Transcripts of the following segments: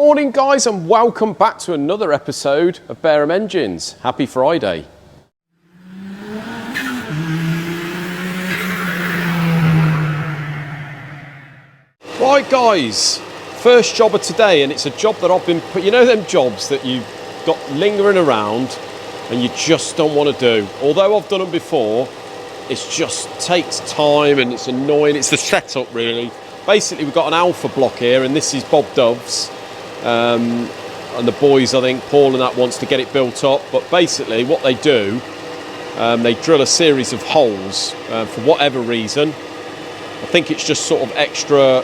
Morning guys, and welcome back to another episode of Bareham Engines. Happy Friday. Right guys, first job of today, and it's a job that I've been you know them jobs that you've got lingering around and you just don't want to do. Although I've done them before, it just takes time and it's annoying. It's the setup really. Basically we've got an alpha block here, and this is Bob Dove's. And the boys, I think, Paul and that wants to get it built up. But basically what they do, they drill a series of holes for whatever reason. I think it's just sort of extra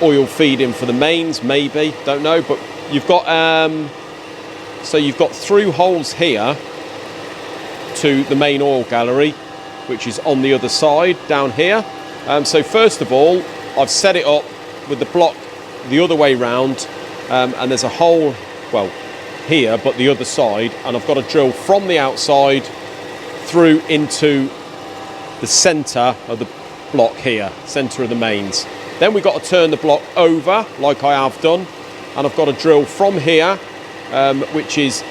oil feeding for the mains, maybe, don't know. But you've got, so you've got through holes here to the main oil gallery, which is on the other side, down here. So first of all, I've set it up with the block the other way round, and there's a hole, well, here, but the other side, and I've got to drill from the outside through into the centre of the block here, centre of the mains. Then we've got to turn the block over, like I have done, and I've got to drill from here, which is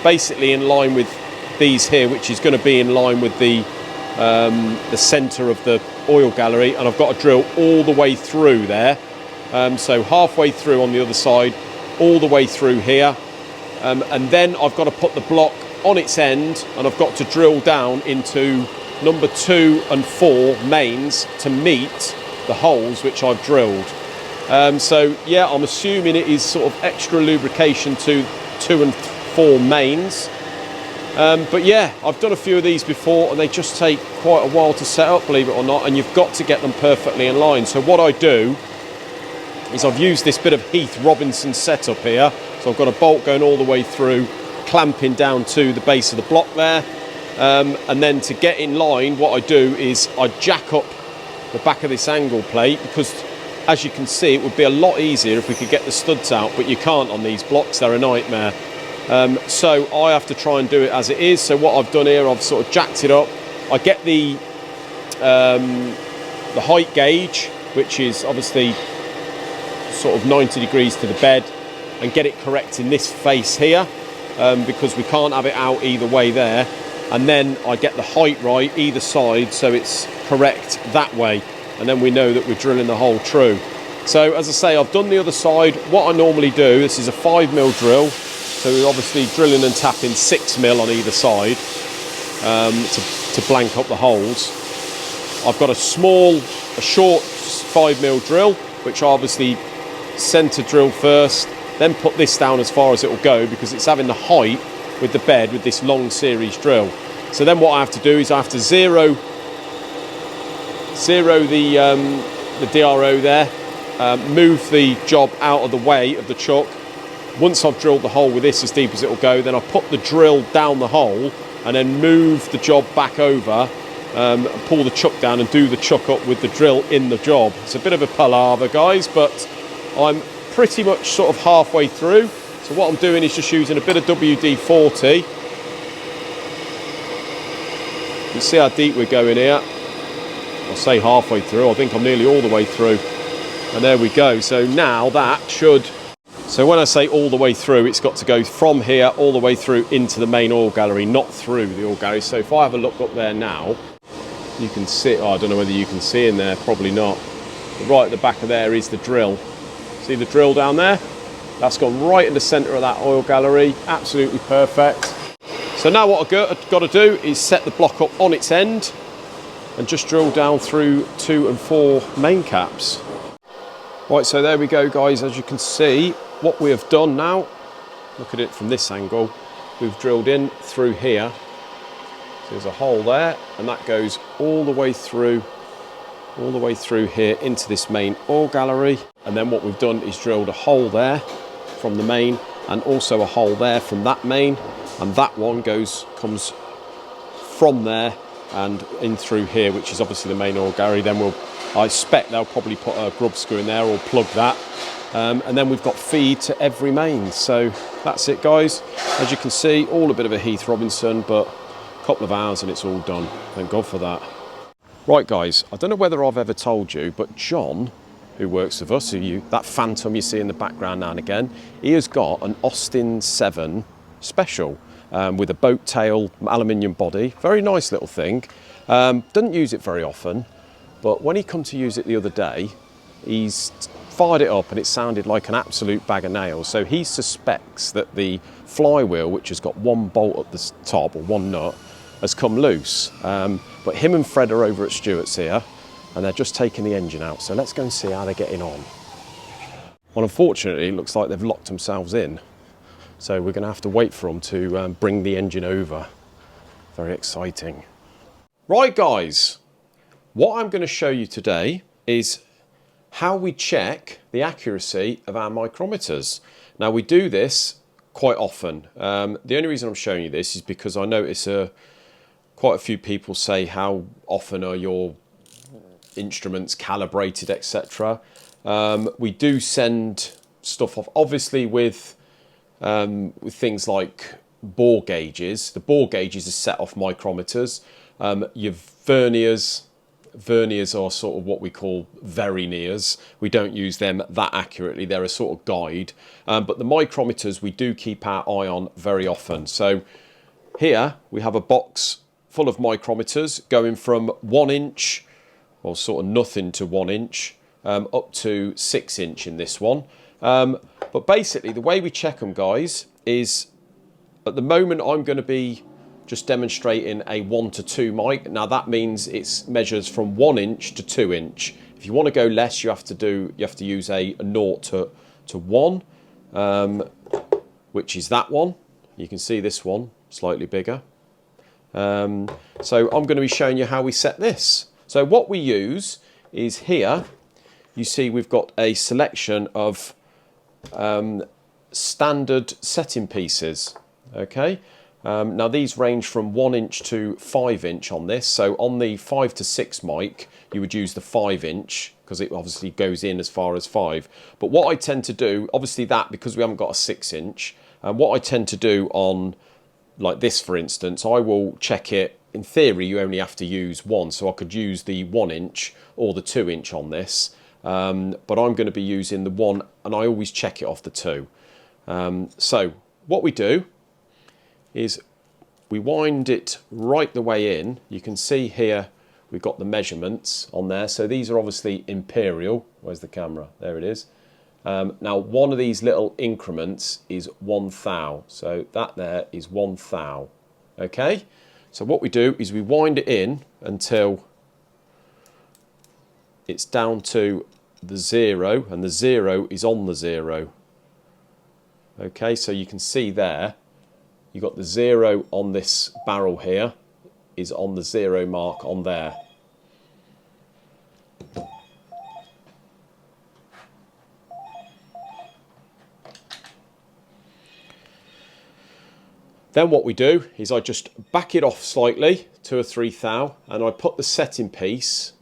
basically in line with these here, which is going to be in line with the centre of the oil gallery, and I've got to drill all the way through there. So halfway through on the other side, all the way through here, and then I've got to put the block on its end, and I've got to drill down into number 2 and 4 mains to meet the holes which I've drilled. So yeah, I'm assuming it is sort of extra lubrication to 2 and 4 mains. But yeah, I've done a few of these before, and they just take quite a while to set up, believe it or not, and you've got to get them perfectly in line. So what I do is I've used this bit of Heath Robinson setup here. So I've got a bolt going all the way through, clamping down to the base of the block there. And then to get in line, what I do is I jack up the back of this angle plate, because as you can see, it would be a lot easier if we could get the studs out, but you can't on these blocks, they're a nightmare. So I have to try and do it as it is. So what I've done here, I've sort of jacked it up. I get the height gauge, which is obviously sort of 90 degrees to the bed, and get it correct in this face here, because we can't have it out either way there. And then I get the height right either side, so it's correct that way, and then we know that we're drilling the hole true. So as I say, I've done the other side. What I normally do, this is a 5mm drill, so we're obviously drilling and tapping 6mm on either side to blank up the holes. I've got a short 5mm drill, which I obviously centre drill first, then put this down as far as it will go, because it's having the height with the bed with this long series drill. So then what I have to do is I have to zero the DRO there, move the job out of the way of the chuck. Once I've drilled the hole with this as deep as it will go, then I put the drill down the hole and then move the job back over, pull the chuck down and do the chuck up with the drill in the job. It's a bit of a palaver, guys, but I'm pretty much sort of halfway through. So what I'm doing is just using a bit of WD-40. You can see how deep we're going here. I'll say halfway through, I think I'm nearly all the way through. And there we go. So now that should, so when I say all the way through, it's got to go from here all the way through into the main oil gallery, not through the oil gallery. So if I have a look up there now, you can see, oh, I don't know whether you can see in there, probably not. But right at the back of there is the drill. See the drill down there? That's gone right in the centre of that oil gallery, absolutely perfect. So now what I've got to do is set the block up on its end and just drill down through 2 and 4 main caps. Right, so there we go guys, as you can see, what we have done now, look at it from this angle, we've drilled in through here. So there's a hole there, and that goes all the way through here into this main oil gallery. And then what we've done is drilled a hole there from the main, and also a hole there from that main, and that one comes from there and in through here, which is obviously the main oil gallery. Then I expect they'll probably put a grub screw in there or plug that, and then we've got feed to every main. So that's it guys, as you can see, all a bit of a Heath Robinson, but a couple of hours and it's all done, thank God for that. Right guys, I don't know whether I've ever told you, but John, who works with us, that Phantom you see in the background now and again, he has got an Austin 7 Special with a boat tail aluminium body. Very nice little thing. Doesn't use it very often, but when he come to use it the other day, he's fired it up and it sounded like an absolute bag of nails. So he suspects that the flywheel, which has got one bolt at the top, or one nut, has come loose. But him and Fred are over at Stewart's here, and they're just taking the engine out. So let's go and see how they're getting on. Well, unfortunately, it looks like they've locked themselves in. So we're going to have to wait for them to bring the engine over. Very exciting. Right, guys, what I'm going to show you today is how we check the accuracy of our micrometers. Now, we do this quite often. The only reason I'm showing you this is because I notice quite a few people say, how often are your instruments calibrated, etc. We do send stuff off, obviously with things like bore gauges. The bore gauges are set off micrometers. Your verniers are sort of what we call very nears. We don't use them that accurately. They're a sort of guide. But the micrometers we do keep our eye on very often. So here we have a box full of micrometers going from 1 inch, or sort of nothing, to 1 inch, up to 6 inch in this one. But basically the way we check them, guys, is at the moment I'm going to be just demonstrating a 1 to 2 mic. Now that means it measures from 1 inch to 2 inch. If you want to go less, you have to use a 0 to 1, which is that one. You can see this one slightly bigger. So I'm going to be showing you how we set this. So what we use is, here you see we've got a selection of standard setting pieces. Okay. Now these range from 1 inch to 5 inch on this. So on the 5 to 6 mic, you would use the 5 inch because it obviously goes in as far as 5. But what I tend to do, obviously that, because we haven't got a 6 inch, and what I tend to do on like this, for instance, I will check it. In theory, you only have to use one, so I could use the 1 inch or the 2 inch on this. But I'm going to be using the 1, and I always check it off the 2. So what we do is we wind it right the way in. You can see here we've got the measurements on there. So these are obviously imperial. Where's the camera? There it is. Now one of these little increments is 1 thou. So that there is 1 thou. Okay. So what we do is we wind it in until it's down to the 0, and the 0 is on the 0. Okay, so you can see there, you've got the 0 on this barrel here, is on the 0 mark on there. Then what we do is I just back it off slightly, 2 or 3 thou, and I put the setting piece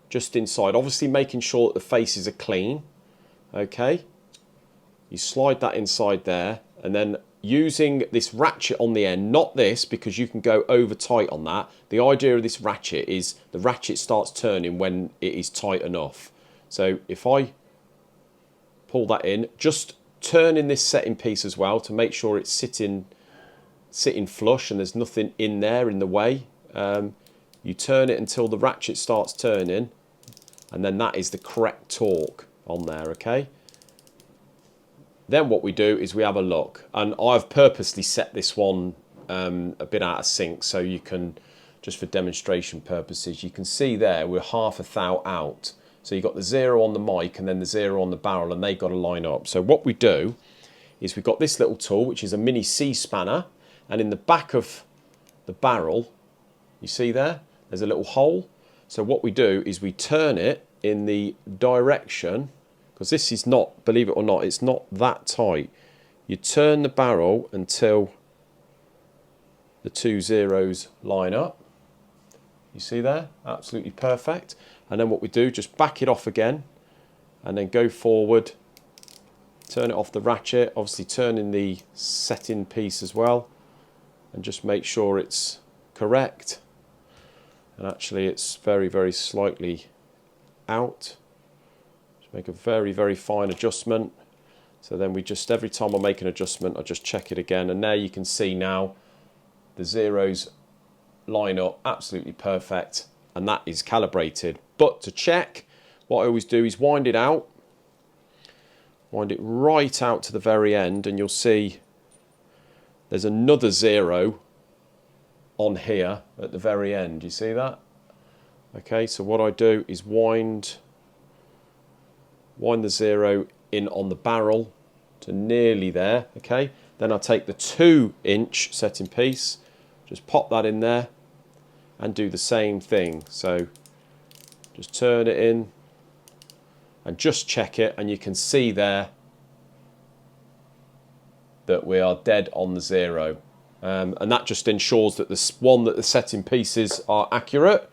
just inside, obviously making sure that the faces are clean. Okay, you slide that inside there, and then using this ratchet on the end, not this, because you can go over tight on that. The idea of this ratchet is the ratchet starts turning when it is tight enough. So if I pull that in, just turn in this setting piece as well to make sure it's sitting flush and there's nothing in there in the way. You turn it until the ratchet starts turning, and then that is the correct torque on there. Okay, then what we do is we have a look, and I've purposely set this one a bit out of sync so you can, just for demonstration purposes, you can see there we're half a thou out. So you've got the 0 on the mic and then the 0 on the barrel, and they've got to line up. So what we do is we've got this little tool, which is a mini C spanner, and in the back of the barrel, you see there's a little hole. So what we do is we turn it in the direction, because this is not, believe it or not, it's not that tight. You turn the barrel until the 2 zeros line up. You see there? Absolutely perfect. And then what we do, just back it off again, and then go forward, turn it off the ratchet, obviously turn in the setting piece as well, and just make sure it's correct. And actually it's very, very slightly out. Just Make a very, very fine adjustment. So then we just, every time I make an adjustment, I just check it again. And there you can see now the zeros line up absolutely perfect. And that is calibrated. But to check, what I always do is wind it out. Wind it right out to the very end. And you'll see there's another zero on here at the very end. You see that? Okay, so what I do is wind the zero in on the barrel to nearly there. Okay, then I take the 2-inch setting piece, just pop that in there and do the same thing. So just turn it in and just check it, and you can see there that we are dead on the zero. And that just ensures that the setting pieces are accurate,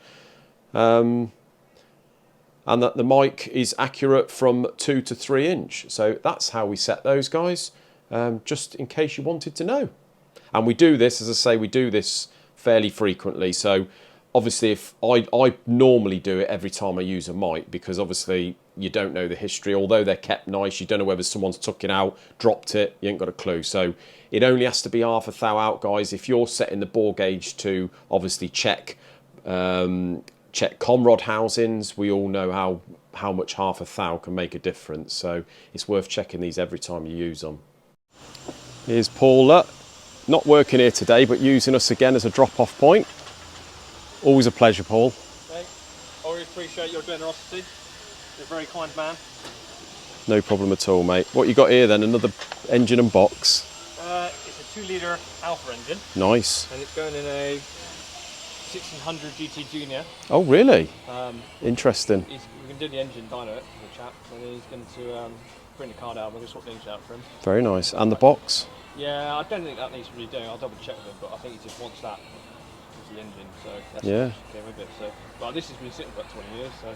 and that the mic is accurate from 2 to 3 inch. So that's how we set those, guys, just in case you wanted to know. And we do this, as I say, we do this fairly frequently. So obviously, if I normally do it every time I use a mic, because obviously you don't know the history. Although they're kept nice, you don't know whether someone's took it out, dropped it, you ain't got a clue. So it only has to be half a thou out, guys. If you're setting the bore gauge to obviously check com rod housings, we all know how much half a thou can make a difference. So it's worth checking these every time you use them. Here's Paula, not working here today, but using us again as a drop-off point. Always a pleasure, Paul. Thanks. Always appreciate your generosity. You're a very kind man. No problem at all, mate. What you got here then? Another engine and box. It's a 2-litre Alpha engine. Nice. And it's going in a 1600 GT Junior. Oh, really? Interesting. We can do the engine dyno it for the chap, and he's going to bring the card out. We're going to sort things out for him. Very nice. And the box? Yeah, I don't think that needs really doing. I'll double check with him, but I think he just wants that as the engine. So that's yeah. Okay with it. So, but this has been sitting for about 20 years. So.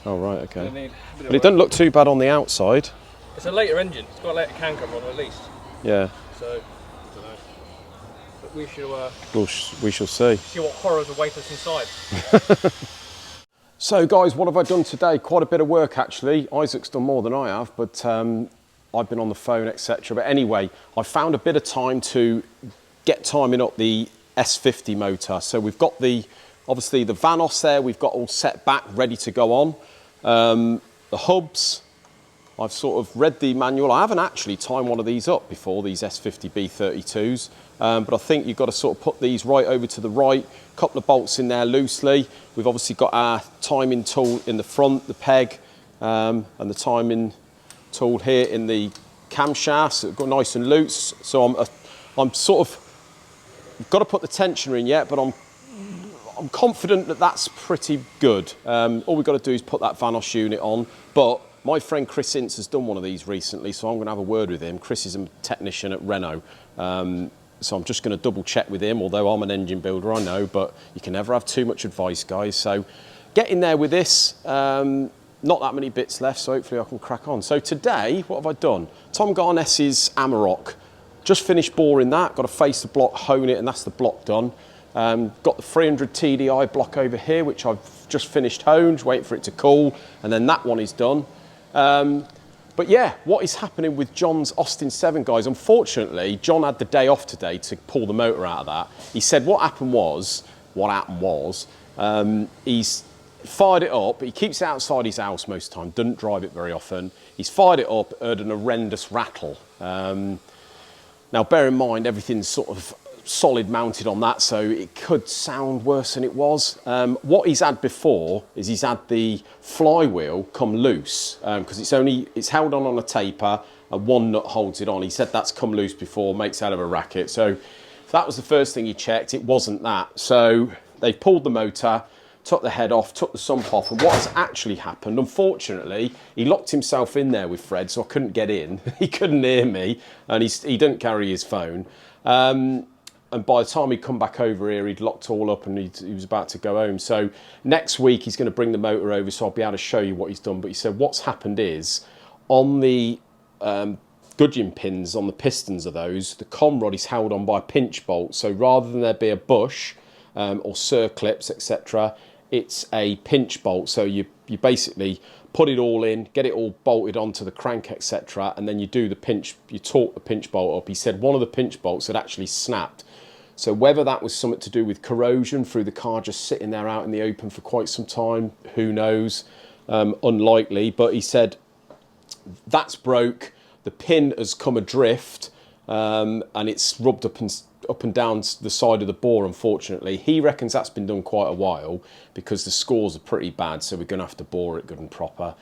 Oh right, okay. But it doesn't look too bad on the outside. It's a later engine. It's got a later can cover on at least. Yeah. So I don't know. But we shall see. See what horrors await us inside. So guys, what have I done today? Quite a bit of work actually. Isaac's done more than I have, but I've been on the phone, etc. But anyway, I found a bit of time to get timing up the S50 motor. So we've got obviously the Vanos there, we've got all set back, ready to go on. The hubs, I've sort of read the manual. I haven't actually timed one of these up before, these S50 B32s, but I think you've got to sort of put these right over to the right, couple of bolts in there loosely. We've obviously got our timing tool in the front, the peg, and the timing tool here in the camshafts. It's got nice and loose, so I'm sort of, got to put the tensioner in yet, but I'm confident that that's pretty good. All we've got to do is put that Vanos unit on. But my friend Chris Ince has done one of these recently, so I'm going to have a word with him. Chris is a technician at Renault, so I'm just going to double check with him, although I'm an engine builder, I know, but you can never have too much advice, guys. So get in there with this. Not that many bits left, so hopefully I can crack on. So today, what have I done? Tom Garness's Amarok. Just finished boring that, got to face the block, hone it, and that's the block done. Got the 300 TDI block over here, which I've just finished honed, waiting for it to cool, and then that one is done. But yeah, what is happening with John's Austin 7, guys? Unfortunately, John had the day off today to pull the motor out of that. He said what happened was, he's fired it up, he keeps it outside his house most of the time, doesn't drive it very often. He's fired it up, heard an horrendous rattle. Now bear in mind, everything's sort of solid mounted on that, so it could sound worse than it was. What he's had before is he's had the flywheel come loose, because it's held on a taper and one nut holds it on. He said that's come loose before, makes out of a racket. So that was the first thing he checked. It wasn't that. So they pulled the motor, took the head off, took the sump off, and what has actually happened, unfortunately, he locked himself in there with Fred, so I couldn't get in. He couldn't hear me, and he didn't carry his phone. And by the time he'd come back over here, he'd locked all up and he was about to go home. So next week, he's going to bring the motor over, so I'll be able to show you what he's done. But he said what's happened is, on the gudgeon pins, on the pistons of those, the com rod is held on by a pinch bolt. So rather than there be a bush or circlips, etc., it's a pinch bolt. So you basically put it all in, get it all bolted onto the crank, etc., and then you do the pinch, you torque the pinch bolt up. He said one of the pinch bolts had actually snapped. So whether that was something to do with corrosion through the car just sitting there out in the open for quite some time, who knows, unlikely. But he said that's broke, the pin has come adrift, and it's rubbed up and down the side of the bore, unfortunately. He reckons that's been done quite a while because the scores are pretty bad, so we're going to have to bore it good and proper.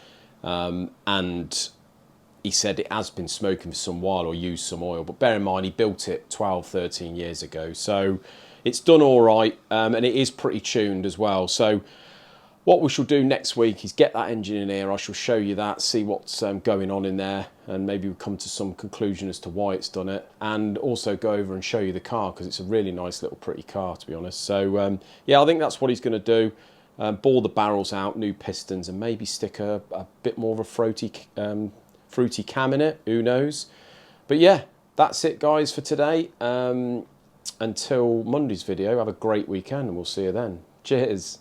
And he said it has been smoking for some while or used some oil, but bear in mind he built it 12, 13 years ago, so it's done all right, and it is pretty tuned as well. So what we shall do next week is get that engine in here. I shall show you that, see what's going on in there, and maybe we'll come to some conclusion as to why it's done it, and also go over and show you the car, because it's a really nice little pretty car, to be honest. So yeah, I think that's what he's going to do. Bore the barrels out, new pistons, and maybe stick a bit more of a fruity cam in it, who knows. But yeah, that's it guys for today. Until Monday's video, have a great weekend and we'll see you then. Cheers.